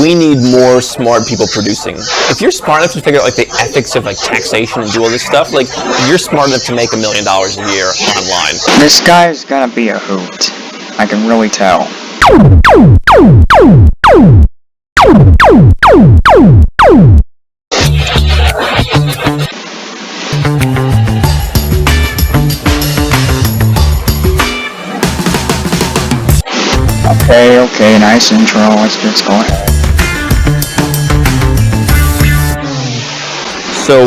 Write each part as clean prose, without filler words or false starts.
we need more smart people producing. If you're smart enough to figure out like the ethics of like taxation and do all this stuff, like if you're smart enough to make $1 million a year online. This guy's gonna be a hoot. I can really tell. Okay, nice intro. Let's just go ahead. So,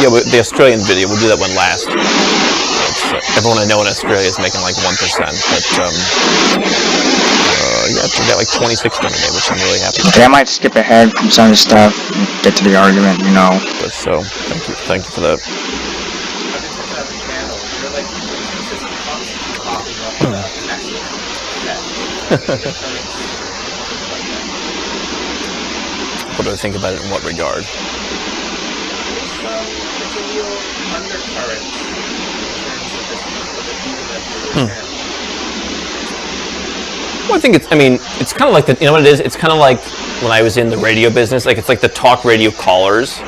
yeah, the Australian video, we'll do that one last. Everyone I know in Australia is making like 1%, but yeah, we got like 26 done today, which I'm really happy with. Okay, I might skip ahead from some of the stuff and get to the argument, you know. So, thank you for that. What do I think about it in what regard? It's a real undercurrent in terms of the people that you're Well, I think it's kind of like you know what it is? It's kind of like when I was in the radio business, like it's like the talk radio callers.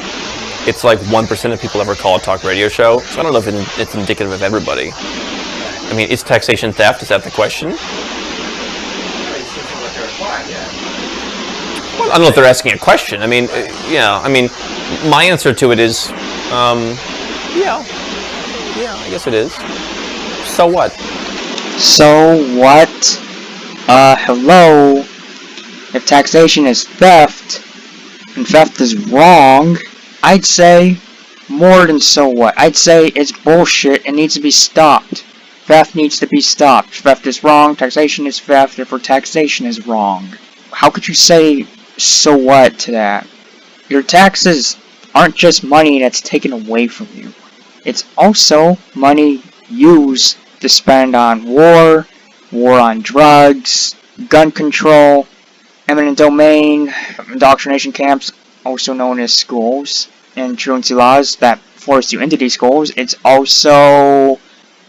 It's like 1% of people ever call a talk radio show. So I don't know if it's indicative of everybody. I mean, is taxation theft? Is that the question? Well, I don't know if they're asking a question. I mean, my answer to it is, yeah, I guess it is. So what? So what? Hello? If taxation is theft, and theft is wrong, I'd say more than so what. I'd say it's bullshit and needs to be stopped. Theft needs to be stopped. Theft is wrong, taxation is theft, therefore taxation is wrong. How could you say so what to that? Your taxes aren't just money that's taken away from you. It's also money used to spend on war on drugs, gun control, eminent domain, indoctrination camps, also known as schools, and truancy laws that force you into these schools. It's also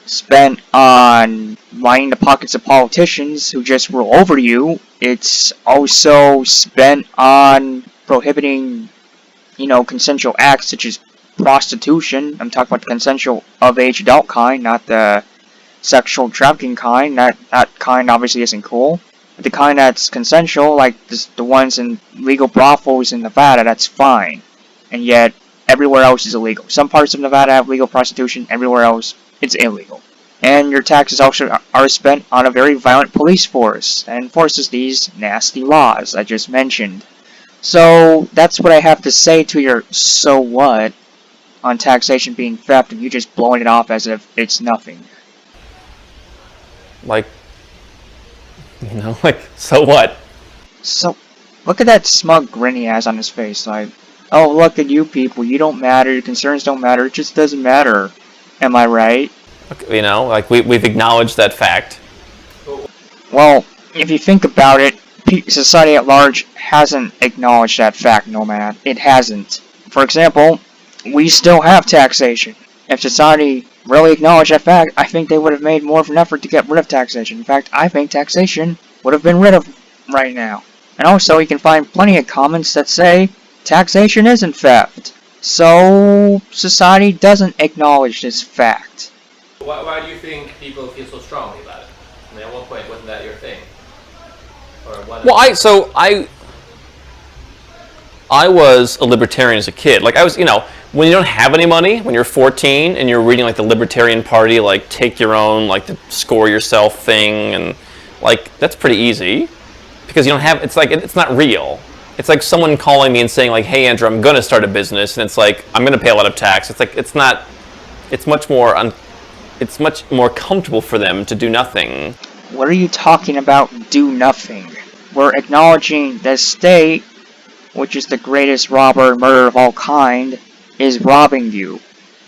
spent on lining the pockets of politicians who just rule over you. It's also spent on prohibiting, consensual acts such as prostitution. I'm talking about the consensual of age adult kind, not the sexual trafficking kind. That kind obviously isn't cool. But the kind that's consensual, like the ones in legal brothels in Nevada, that's fine. And yet, everywhere else is illegal. Some parts of Nevada have legal prostitution, everywhere else it's illegal. And your taxes also are spent on a very violent police force that enforces these nasty laws I just mentioned. So that's what I have to say to your so what on taxation being theft and you just blowing it off as if it's nothing. So what? So, look at that smug grin he has on his face, like, oh, look at you people, you don't matter, your concerns don't matter, it just doesn't matter. Am I right? We've acknowledged that fact. Well, if you think about it, society at large hasn't acknowledged that fact, Nomad. It hasn't. For example, we still have taxation. If society really acknowledged that fact, I think they would have made more of an effort to get rid of taxation. In fact, I think taxation would have been rid of right now. And also, you can find plenty of comments that say taxation isn't theft. So, society doesn't acknowledge this fact. Why do you think people feel so strongly about it? I mean, at one point, wasn't that your thing? I was a libertarian as a kid. Like, I was, when you don't have any money, when you're 14 and you're reading, like, the Libertarian Party, like, take your own, like, the score yourself thing, and, like, that's pretty easy. Because you don't have, it's like, it's not real. It's like someone calling me and saying, like, hey, Andrew, I'm going to start a business, and it's like, I'm going to pay a lot of tax. It's like, it's much more comfortable for them to do nothing. What are you talking about, do nothing? We're acknowledging the state, which is the greatest robber and murderer of all kind, is robbing you.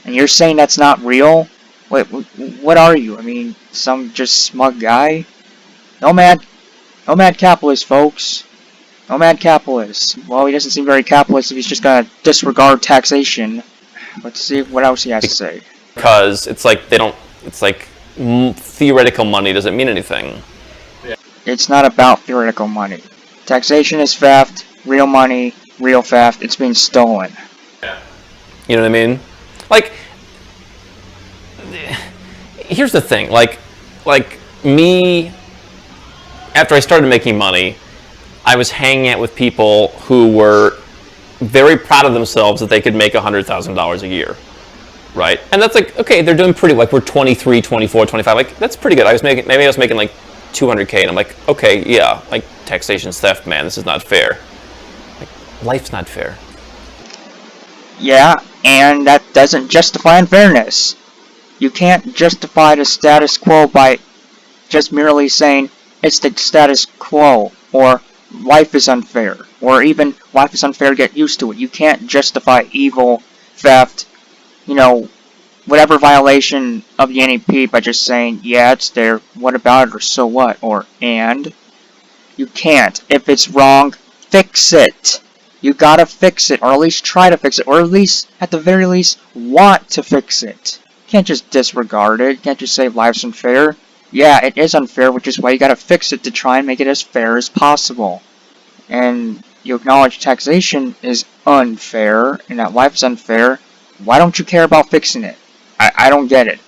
And you're saying that's not real? Wait, what are you? I mean, some just smug guy? Nomad capitalist, folks. Nomad capitalist. Well, he doesn't seem very capitalist if he's just gonna disregard taxation. Let's see what else he has to say. Because it's like theoretical money doesn't mean anything. it's not about theoretical money. Taxation is theft, real money, real theft, it's being stolen. Yeah. You know what I mean? Like, here's the thing, like me, after I started making money, I was hanging out with people who were very proud of themselves that they could make $100,000 a year, right? And that's like, okay, they're doing pretty, like we're 23, 24, 25, like that's pretty good. Maybe I was making like 200K and I'm like, okay, yeah, like taxation's theft, man, this is not fair. Like, life's not fair. Yeah, and that doesn't justify unfairness. You can't justify the status quo by just merely saying it's the status quo, or life is unfair, or even life is unfair, get used to it. You can't justify evil, theft, whatever violation of the NEP by just saying, yeah, it's there, what about it, or so what, or and. You can't. If it's wrong, fix it. You gotta fix it, or at least try to fix it, or at least, at the very least, want to fix it. You can't just disregard it. You can't just say life's unfair. Yeah, it is unfair, which is why you gotta fix it to try and make it as fair as possible. And you acknowledge taxation is unfair, and that life is unfair. Why don't you care about fixing it? I don't get it.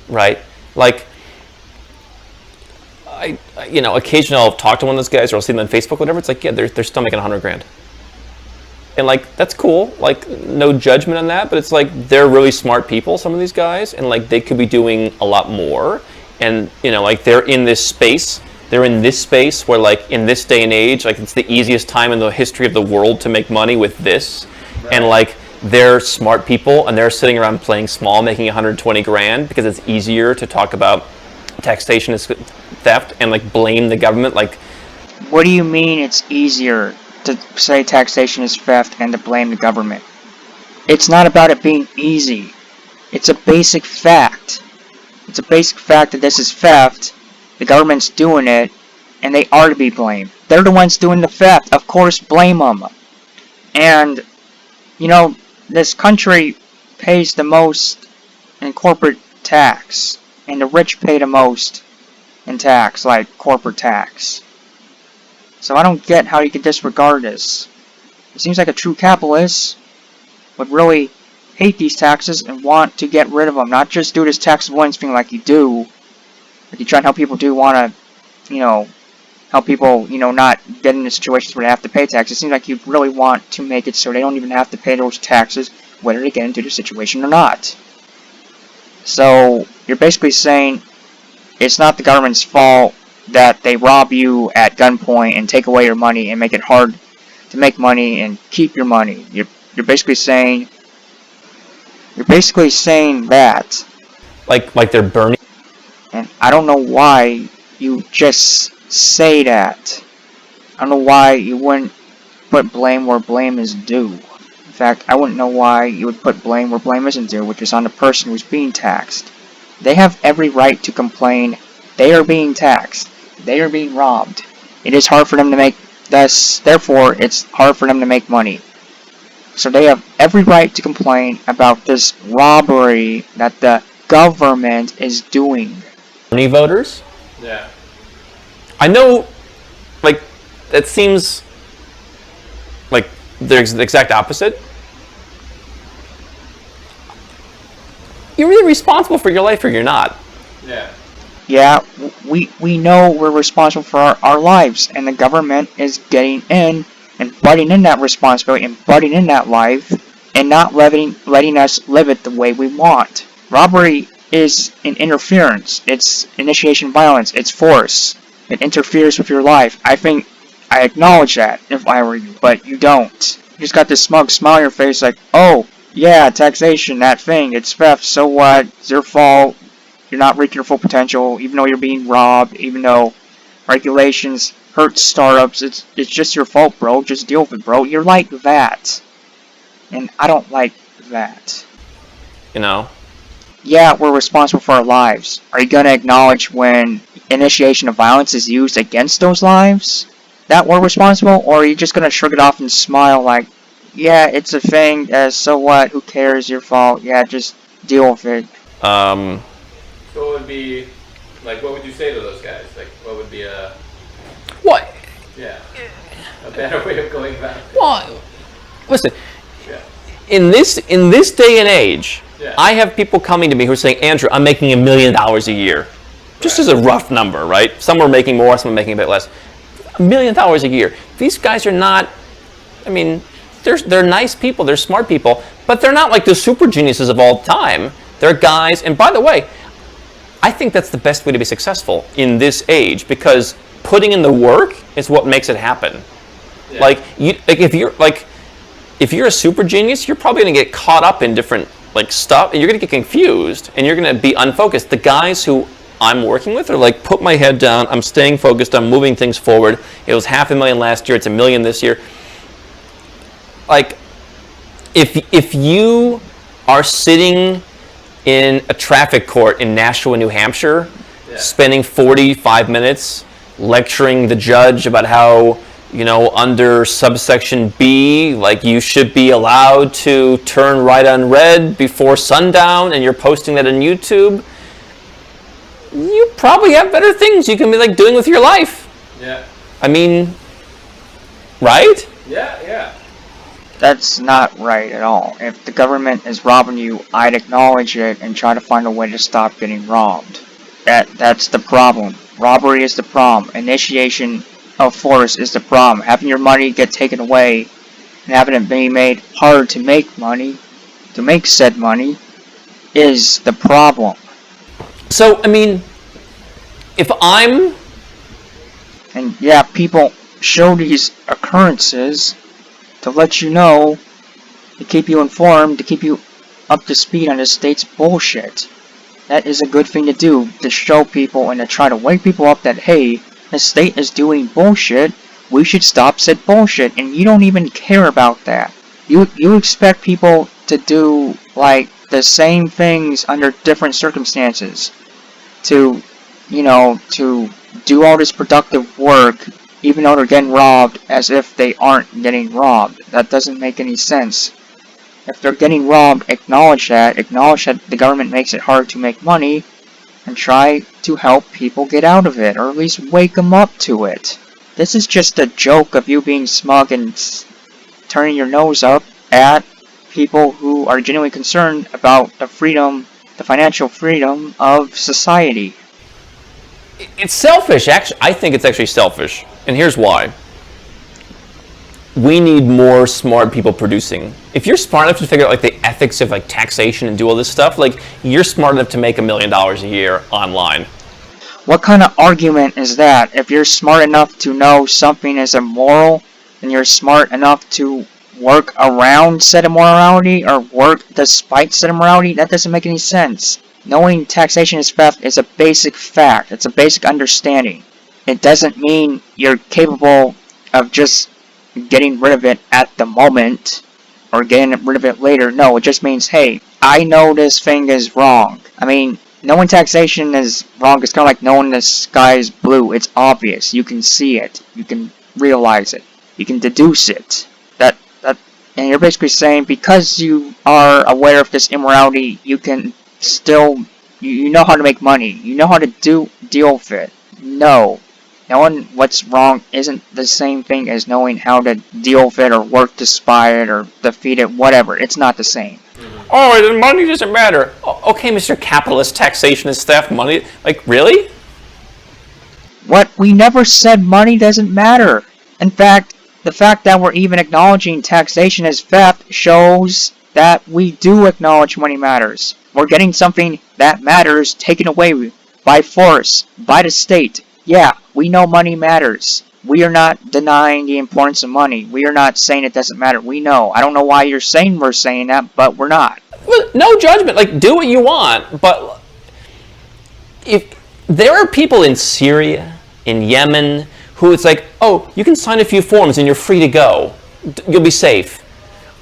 Right? Like, occasionally I'll talk to one of those guys, or I'll see them on Facebook, whatever. It's like, yeah, they're still making $100,000. And like, that's cool, like, no judgment on that, but it's like, they're really smart people, some of these guys, and like, they could be doing a lot more. And, like, they're in this space where, like, in this day and age, like, it's the easiest time in the history of the world to make money with this. Right. And like, they're smart people, and they're sitting around playing small, making 120 grand, because it's easier to talk about taxation as theft and like blame the government. Like, what do you mean it's easier to say taxation is theft and to blame the government? It's not about it being easy. It's a basic fact. It's a basic fact that this is theft. The government's doing it, and they are to be blamed. They're the ones doing the theft. Of course, blame them. And, this country pays the most in corporate tax, and the rich pay the most in tax, like corporate tax. So I don't get how you can disregard this. It seems like a true capitalist would really hate these taxes and want to get rid of them, not just do this tax avoidance thing like you do. Like you try and help people do want to, help people, not get into situations where they have to pay taxes. It seems like you really want to make it so they don't even have to pay those taxes, whether they get into the situation or not. So you're basically saying it's not the government's fault that they rob you at gunpoint and take away your money and make it hard to make money and keep your money. You're basically saying that. Like they're burning. And I don't know why you just say that. I don't know why you wouldn't put blame where blame is due. In fact, I wouldn't know why you would put blame where blame isn't due, which is on the person who's being taxed. They have every right to complain. They are being taxed. They are being robbed. It is hard for them to make this. Therefore, it's hard for them to make money. So they have every right to complain about this robbery that the government is doing. Bernie voters? Yeah. I know, like, that seems like the exact opposite. You're either responsible for your life or you're not. Yeah. Yeah, we know we're responsible for our lives, and the government is getting in and butting in that responsibility and butting in that life and not letting us live it the way we want. Robbery is an interference. It's initiation of violence. It's force. It interferes with your life. I think I acknowledge that if I were you, but you don't. You just got this smug smile on your face like, oh, yeah, taxation, that thing, it's theft, so what? It's your fault. You're not reaching your full potential, even though you're being robbed, even though regulations hurt startups. It's just your fault, bro. Just deal with it, bro. You're like that. And I don't like that. Yeah, we're responsible for our lives. Are you going to acknowledge when initiation of violence is used against those lives that we're responsible? Or are you just going to shrug it off and smile like, yeah, it's a thing, so what, who cares, your fault, yeah, just deal with it. So what would be, like, what would you say to those guys? Like, what would be a Yeah. A better way of going about it. Well, listen, Yeah. in this day and age, Yeah. I have people coming to me who are saying, Andrew, I'm making $1 million a year. Just as a rough number, right? Some are making more, some are making a bit less. $1 million a year. These guys are not, I mean, they're nice people, they're smart people, but they're not like the super geniuses of all time. They're guys, and by the way, I think that's the best way to be successful in this age, because putting in the work is what makes it happen. Yeah. Like if you're a super genius, you're probably going to get caught up in different like stuff, and you're going to get confused, and you're going to be unfocused. The guys who I'm working with are like, put my head down, I'm staying focused, I'm moving things forward. It was $500,000 last year, it's $1 million this year. Like, if you are sitting in a traffic court in Nashua, New Hampshire, spending 45 minutes lecturing the judge about how, you know, under subsection B, like you should be allowed to turn right on red before sundown, and you're posting that on YouTube, you probably have better things you can be like doing with your life. Yeah. I mean, right? Yeah, yeah. That's not right at all. If the government is robbing you, I'd acknowledge it and try to find a way to stop getting robbed. That's the problem. Robbery is the problem. Initiation of force is the problem. Having your money get taken away and having it be made hard to make money, to make said money, is the problem. So, I mean, if I'm... And yeah, people show these occurrences to let you know, to keep you informed, to keep you up to speed on the state's bullshit. That is a good thing to do, to show people and to try to wake people up that, hey, the state is doing bullshit, we should stop said bullshit, and you don't even care about that. You expect people to do, like, the same things under different circumstances. To, you know, to do all this productive work, even though they're getting robbed, as if they aren't getting robbed. That doesn't make any sense. If they're getting robbed, acknowledge that the government makes it hard to make money, and try to help people get out of it, or at least wake them up to it. This is just a joke of you being smug and turning your nose up at people who are genuinely concerned about the freedom, the financial freedom of society. It's selfish, actually. I think it's actually selfish, and here's why. We need more smart people producing. If you're smart enough to figure out like the ethics of like taxation and do all this stuff, like you're smart enough to make $1 million a year online. What kind of argument is that? If you're smart enough to know something is immoral, and you're smart enough to work around said immorality or work despite said immorality, that doesn't make any sense. Knowing taxation is theft is a basic fact. It's a basic understanding. It doesn't mean you're capable of just getting rid of it at the moment or getting rid of it later. No, it just means, hey, I know this thing is wrong. I mean, knowing taxation is wrong is kind of like knowing the sky is blue. It's obvious. You can see it. You can realize it. You can deduce it. And you're basically saying, because you are aware of this immorality, you can still, you know how to make money. You know how to deal with it. No. Knowing what's wrong isn't the same thing as knowing how to deal with it or work despite it or defeat it, whatever. It's not the same. Oh, money doesn't matter. Okay, Mr. Capitalist, taxation is theft. Money, like, really? What? We never said money doesn't matter. In fact, the fact that we're even acknowledging taxation as theft shows that we do acknowledge money matters. We're getting something that matters taken away by force, by the state. Yeah, we know money matters. We are not denying the importance of money. We are not saying it doesn't matter. We know. I don't know why you're saying we're saying that, but we're not. Well, no judgment. Like, do what you want. But if there are people in Syria, in Yemen, who it's like, oh, you can sign a few forms and you're free to go. You'll be safe.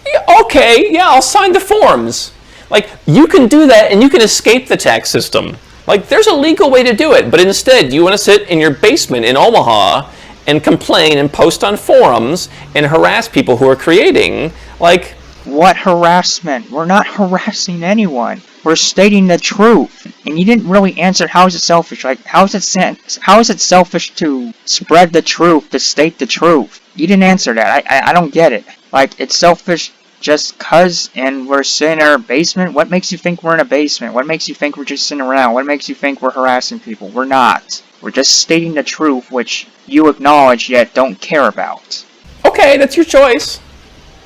Yeah, okay, yeah, I'll sign the forms. Like, you can do that and you can escape the tax system. Like, there's a legal way to do it, but instead you want to sit in your basement in Omaha and complain and post on forums and harass people who are creating, like... What harassment? We're not harassing anyone. we're stating the truth. And you didn't really answer how is it selfish. Like, how is it selfish to spread the truth, to state the truth? You didn't answer that. I don't get it. Like, it's selfish just cuz and we're sitting in our basement? What makes you think we're in a basement? What makes you think we're just sitting around? What makes you think we're harassing people? We're not. We're just stating the truth, which you acknowledge yet don't care about. Okay, that's your choice.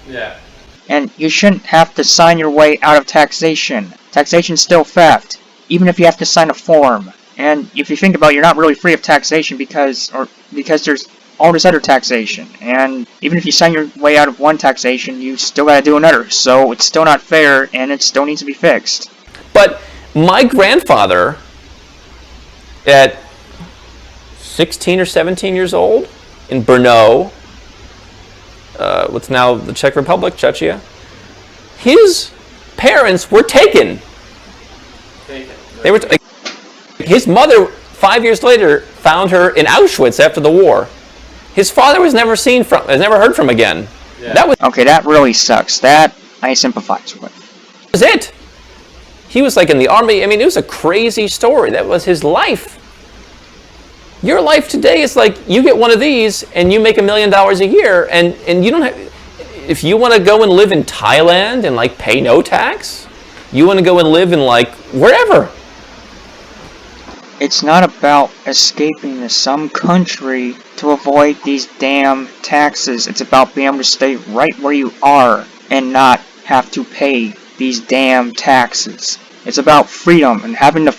Yeah. And you shouldn't have to sign your way out of taxation. Taxation's still theft, even if you have to sign a form. And if you think about it, you're not really free of taxation because there's all this other taxation. And even if you sign your way out of one taxation, you still gotta do another. So it's still not fair, and it still needs to be fixed. But my grandfather, at 16 or 17 years old, in Brno, what's now the Czech Republic, Czechia, his parents were taken. They were. His mother, 5 years later, found her in Auschwitz after the war. His father was never heard from again. Yeah. That was Okay, that really sucks. That I sympathize with. it. He was like in the army. I mean, it was a crazy story. That was his life. Your life today is like you get one of these and you make $1 million a year, and you don't have. If you want to go and live in Thailand and like pay no tax, you want to go and live in like wherever. It's not about escaping to some country to avoid these damn taxes. It's about being able to stay right where you are and not have to pay these damn taxes. It's about freedom and having to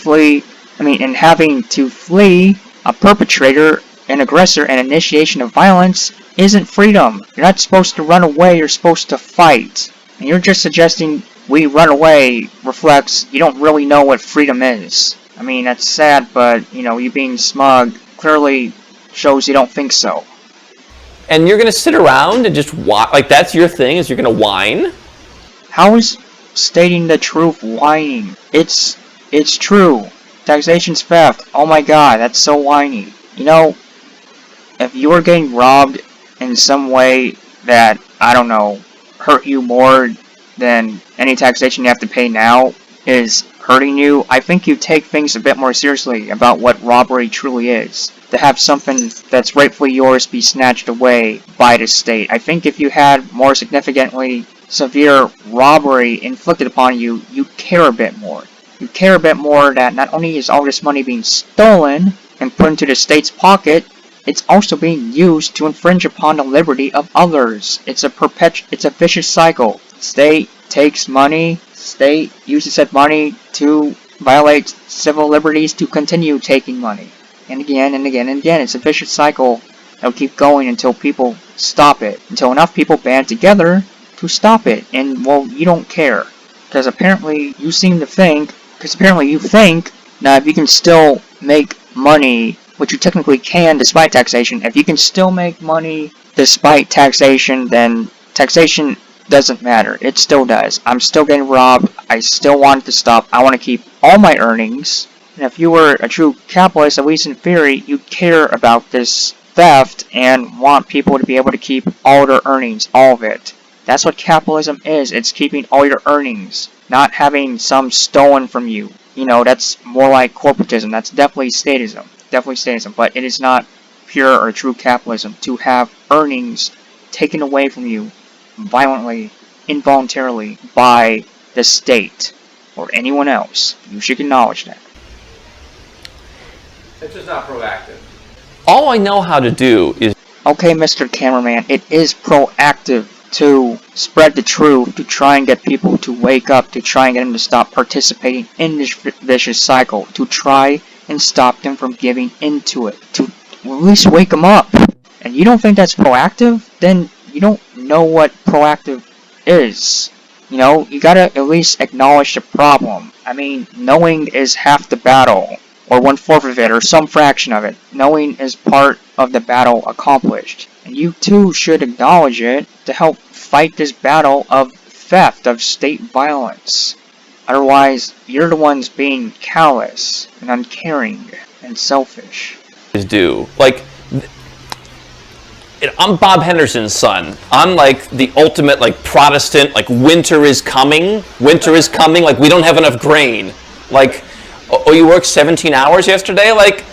flee a perpetrator, an aggressor, and initiation of violence isn't freedom. You're not supposed to run away, you're supposed to fight. And you're just suggesting we run away reflects you don't really know what freedom is. I mean, that's sad, but, you being smug clearly shows you don't think so. And you're gonna sit around and just like that's your thing, is you're gonna whine? How is stating the truth whining? It's true. Taxation's theft. Oh my god, that's so whiny. If you were getting robbed in some way that, I don't know, hurt you more than any taxation you have to pay now is hurting you, I think you take things a bit more seriously about what robbery truly is. To have something that's rightfully yours be snatched away by the state. I think if you had more significantly severe robbery inflicted upon you, you care a bit more. You care a bit more that not only is all this money being stolen and put into the state's pocket, it's also being used to infringe upon the liberty of others. It's a vicious cycle. State takes money, state uses that money to violate civil liberties to continue taking money. And again and again and again. It's a vicious cycle that'll keep going until people stop it. Until enough people band together to stop it. And, well, you don't care. Because apparently you think that if you can still make money, which you technically can despite taxation, if you can still make money despite taxation, then taxation doesn't matter. It still does. I'm still getting robbed. I still want it to stop. I want to keep all my earnings. And if you were a true capitalist, at least in theory, you care about this theft and want people to be able to keep all their earnings, all of it. That's what capitalism is. It's keeping all your earnings, not having some stolen from you. That's more like corporatism. That's definitely statism. But it is not pure or true capitalism to have earnings taken away from you violently, involuntarily, by the state or anyone else. You should acknowledge that. It's just not proactive. All I know how to do is... Okay, Mr. Cameraman, it is proactive to spread the truth, to try and get people to wake up, to try and get them to stop participating in this vicious cycle, to try and stop them from giving into it, to at least wake them up. And you don't think that's proactive? Then you don't know what proactive is. You gotta at least acknowledge the problem. I mean, knowing is half the battle, or 1/4 of it, or some fraction of it. Knowing is part of the battle accomplished. And you too should acknowledge it to help fight this battle of theft, of state violence. Otherwise, you're the ones being callous and uncaring and selfish. do. Like, I'm Bob Henderson's son. I'm like the ultimate like Protestant, like winter is coming, like we don't have enough grain. Like, oh, you worked 17 hours yesterday? Like,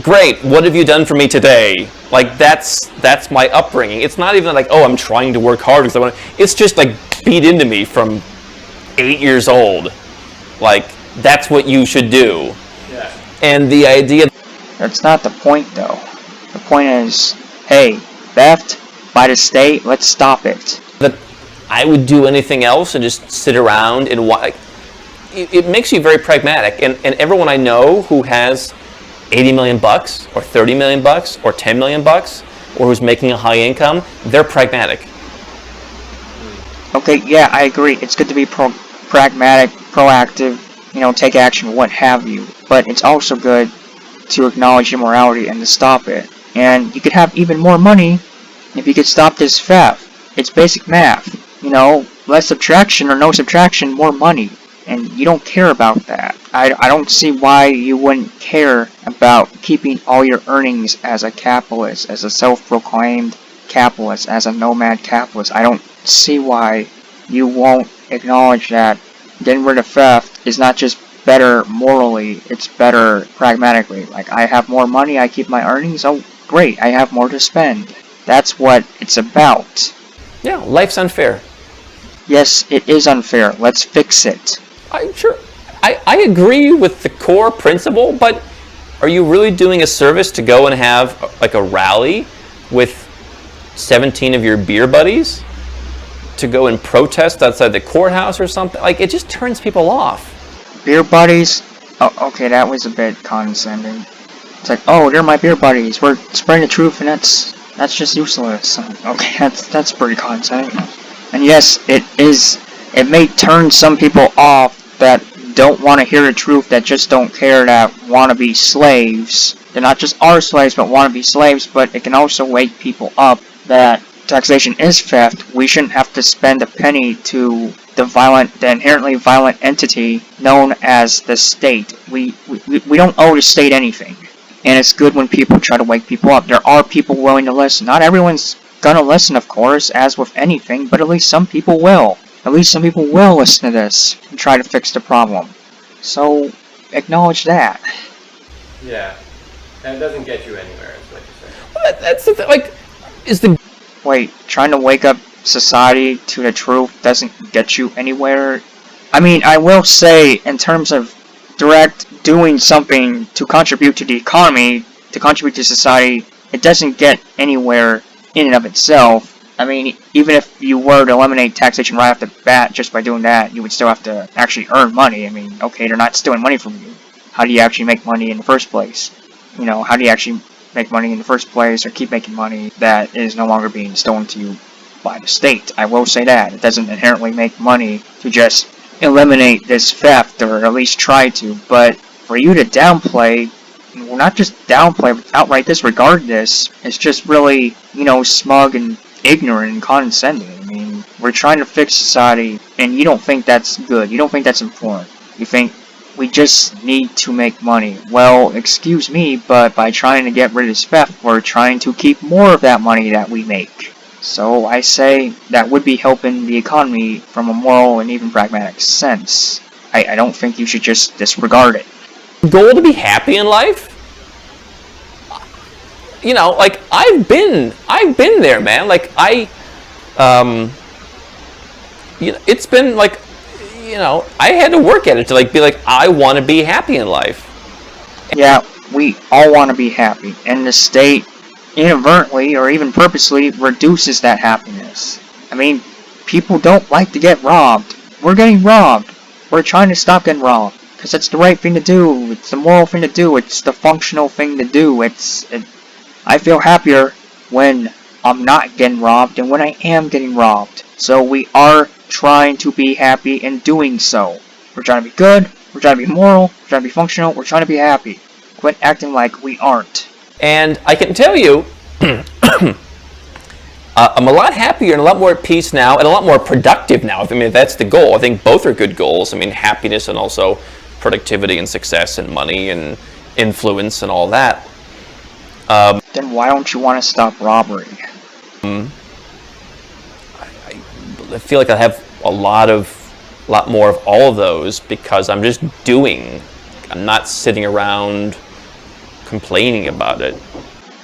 great, what have you done for me today? Like, that's my upbringing. It's not even like, oh, I'm trying to work hard because I want to. It's just like beat into me from 8 years old. Like, that's what you should do. Yeah. And the idea... That's not the point, though. The point is, hey, theft by the state, let's stop it. That I would do anything else and just sit around and watch. It makes you very pragmatic. And everyone I know who has 80 million bucks or 30 million bucks or 10 million bucks or who's making a high income, they're pragmatic. Okay, yeah, I agree. It's good to be pragmatic, proactive, take action, what have you. But it's also good to acknowledge immorality and to stop it. And you could have even more money if you could stop this theft. It's basic math. Less subtraction or no subtraction, more money. And you don't care about that. I don't see why you wouldn't care about keeping all your earnings as a capitalist, as a self-proclaimed capitalist, as a nomad capitalist. I don't see why you won't acknowledge that getting rid of theft is not just better morally, it's better pragmatically. Like, I have more money, I keep my earnings, oh great, I have more to spend. That's what it's about. Yeah, life's unfair. Yes, it is unfair. Let's fix it. I agree with the core principle, but are you really doing a service to go and have like a rally with 17 of your beer buddies to go and protest outside the courthouse or something? Like, it just turns people off. Beer buddies? Oh, okay, that was a bit condescending. It's like, oh, they're my beer buddies. We're spreading the truth, and that's just useless. Okay, that's pretty condescending. And yes, it may turn some people off that don't want to hear the truth, that just don't care, that want to be slaves. They're not just our slaves, but want to be slaves, but it can also wake people up that taxation is theft. We shouldn't have to spend a penny to the inherently violent entity known as the state. We don't owe the state anything. And it's good when people try to wake people up. There are people willing to listen. Not everyone's gonna listen, of course, as with anything, but at least some people will. At least some people will listen to this and try to fix the problem. So, acknowledge that. Yeah. And it doesn't get you anywhere, is what you're saying. Well, that's the thing, like, is the... Wait, trying to wake up society to the truth doesn't get you anywhere? I mean, I will say, in terms of direct doing something to contribute to the economy, to contribute to society, it doesn't get anywhere in and of itself. I mean, even if you were to eliminate taxation right off the bat just by doing that, you would still have to actually earn money. I mean, okay, they're not stealing money from you. How do you actually make money in the first place? How do you actually make money in the first place, or keep making money that is no longer being stolen to you by the state? I will say that. It doesn't inherently make money to just eliminate this theft, or at least try to, but for you to downplay, well, not just downplay, but outright disregard this, it's just really, smug and ignorant and condescending. I mean, we're trying to fix society, and you don't think that's good. You don't think that's important. You think we just need to make money. Well, excuse me, but by trying to get rid of this theft, we're trying to keep more of that money that we make. So I say that would be helping the economy from a moral and even pragmatic sense. I don't think you should just disregard it. Goal to be happy in life? Like, I've been there, man. Like, it's been like, I had to work at it to be like, I want to be happy in life. Yeah, we all want to be happy, and the state inadvertently or even purposely reduces that happiness. I mean, people don't like to get robbed. We're getting robbed. We're trying to stop getting robbed, because it's the right thing to do. It's the moral thing to do. It's the functional thing to do. I feel happier when I'm not getting robbed than when I am getting robbed. So we are trying to be happy in doing so. We're trying to be good. We're trying to be moral. We're trying to be functional. We're trying to be happy. Quit acting like we aren't. And I can tell you, I'm a lot happier and a lot more at peace now, and a lot more productive now. I mean, that's the goal. I think both are good goals. I mean, happiness and also productivity and success and money and influence and all that. Then why don't you want to stop robbery? I feel like I have a lot more of all of those because I'm just doing. I'm not sitting around complaining about it.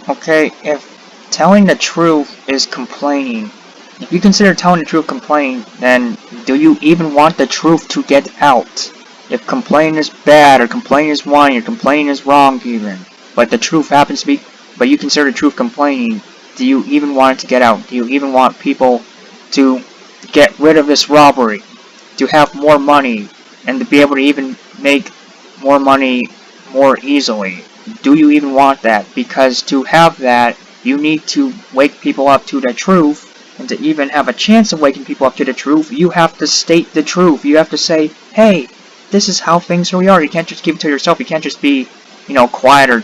Okay, if telling the truth is complaining, if you consider telling the truth complaining, then do you even want the truth to get out? If complaining is bad, or complaining is whining, or complaining is wrong even, but the truth happens to be, but you consider the truth complaining, do you even want it to get out? Do you even want people to get rid of this robbery, to have more money, and to be able to even make more money more easily? Do you even want that? Because to have that, you need to wake people up to the truth, and to even have a chance of waking people up to the truth, you have to state the truth. You have to say, hey, this is how things really are. You can't just keep it to yourself. You can't just be, quiet or ...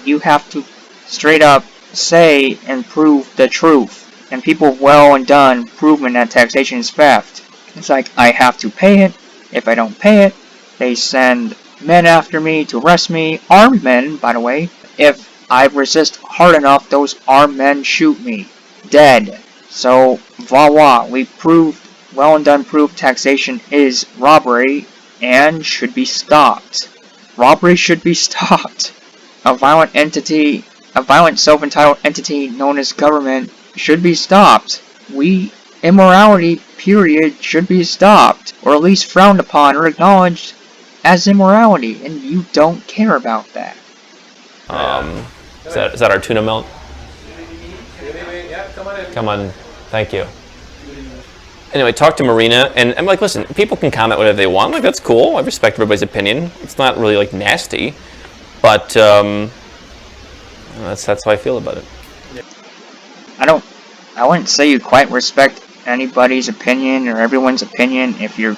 You have to straight up say and prove the truth. And people have well and done proven that taxation is theft. It's like, I have to pay it. If I don't pay it, they send men after me to arrest me. Armed men, by the way. If I resist hard enough, those armed men shoot me. Dead. So, voila, we proved, well and done proved taxation is robbery and should be stopped. Robbery should be stopped. A violent self-entitled entity known as government should be stopped. Immorality, period, should be stopped, or at least frowned upon or acknowledged as immorality, and you don't care about that. Is that our tuna melt? Yeah, come on in. Come on, thank you. Anyway, talk to Marina, and I'm like, listen, people can comment whatever they want. Like, that's cool. I respect everybody's opinion. It's not really like nasty, but that's how I feel about it. I wouldn't say you quite respect anybody's opinion or everyone's opinion if you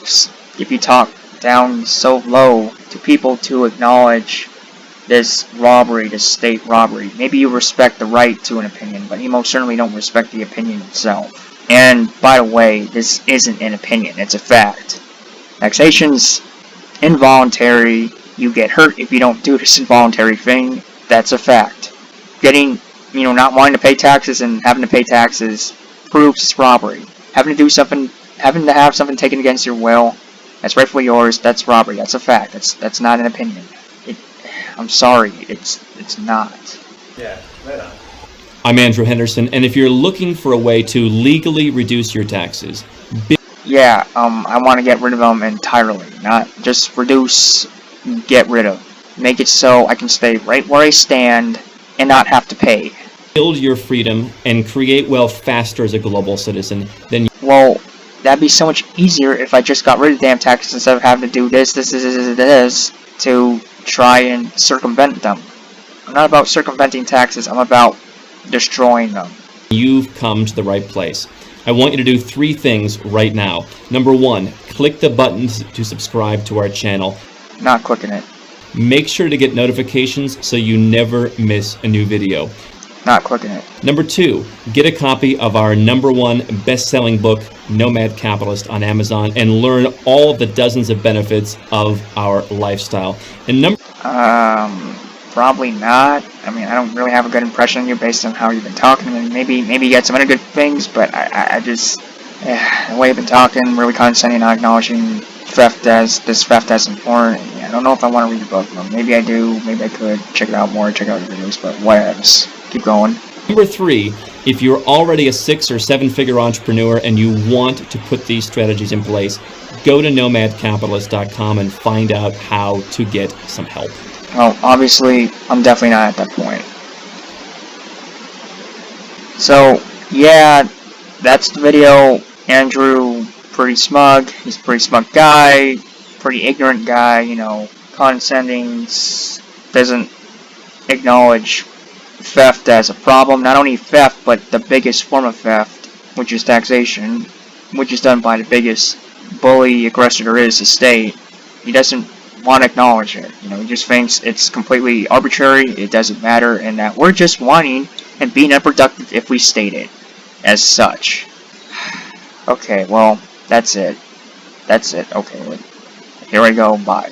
talk down so low to people to acknowledge this robbery, this state robbery. Maybe you respect the right to an opinion, but you most certainly don't respect the opinion itself. And, by the way, this isn't an opinion, it's a fact. Taxation's involuntary. You get hurt if you don't do this involuntary thing. That's a fact. Not wanting to pay taxes and having to pay taxes proves it's robbery. Having to have something taken against your will, that's rightfully yours, that's robbery. That's a fact. That's not an opinion. I'm sorry, it's not. Yeah, right on. I'm Andrew Henderson, and if you're looking for a way to legally reduce your taxes, I want to get rid of them entirely. Not just reduce, get rid of. Make it so I can stay right where I stand and not have to pay. build your freedom and create wealth faster as a global citizen, then Well, that'd be so much easier if I just got rid of damn taxes instead of having to do this to try and circumvent them. I'm not about circumventing taxes, I'm about destroying them. you've come to the right place. I want you to do 3 things right now. Number 1, click the buttons to subscribe to our channel. Not clicking it. Make sure to get notifications so you never miss a new video. Not clicking it. Number 2, get a copy of our #1 best-selling book, Nomad Capitalist, on Amazon and learn all of the dozens of benefits of our lifestyle. And Probably not. I mean, I don't really have a good impression of you based on how you've been talking. And maybe you got some other good things, but I just, the way you've been talking, really condescending, not acknowledging theft as important. I don't know if I want to read your book. Maybe I do. Maybe I could check it out more, check out your videos, but whatever. Keep going. Number 3, if you're already a 6- or 7-figure entrepreneur and you want to put these strategies in place, go to nomadcapitalist.com and find out how to get some help. Well, obviously, I'm definitely not at that point. So, yeah, that's the video. Andrew, pretty smug. He's a pretty smug guy. Pretty ignorant guy, condescending. Doesn't acknowledge theft as a problem. Not only theft, but the biggest form of theft, which is taxation, which is done by the biggest bully aggressor there is, the state. He doesn't want to acknowledge it. He just thinks it's completely arbitrary, it doesn't matter, and that we're just whining and being unproductive if we state it as such. Okay, well, that's it. Okay, here I go, bye.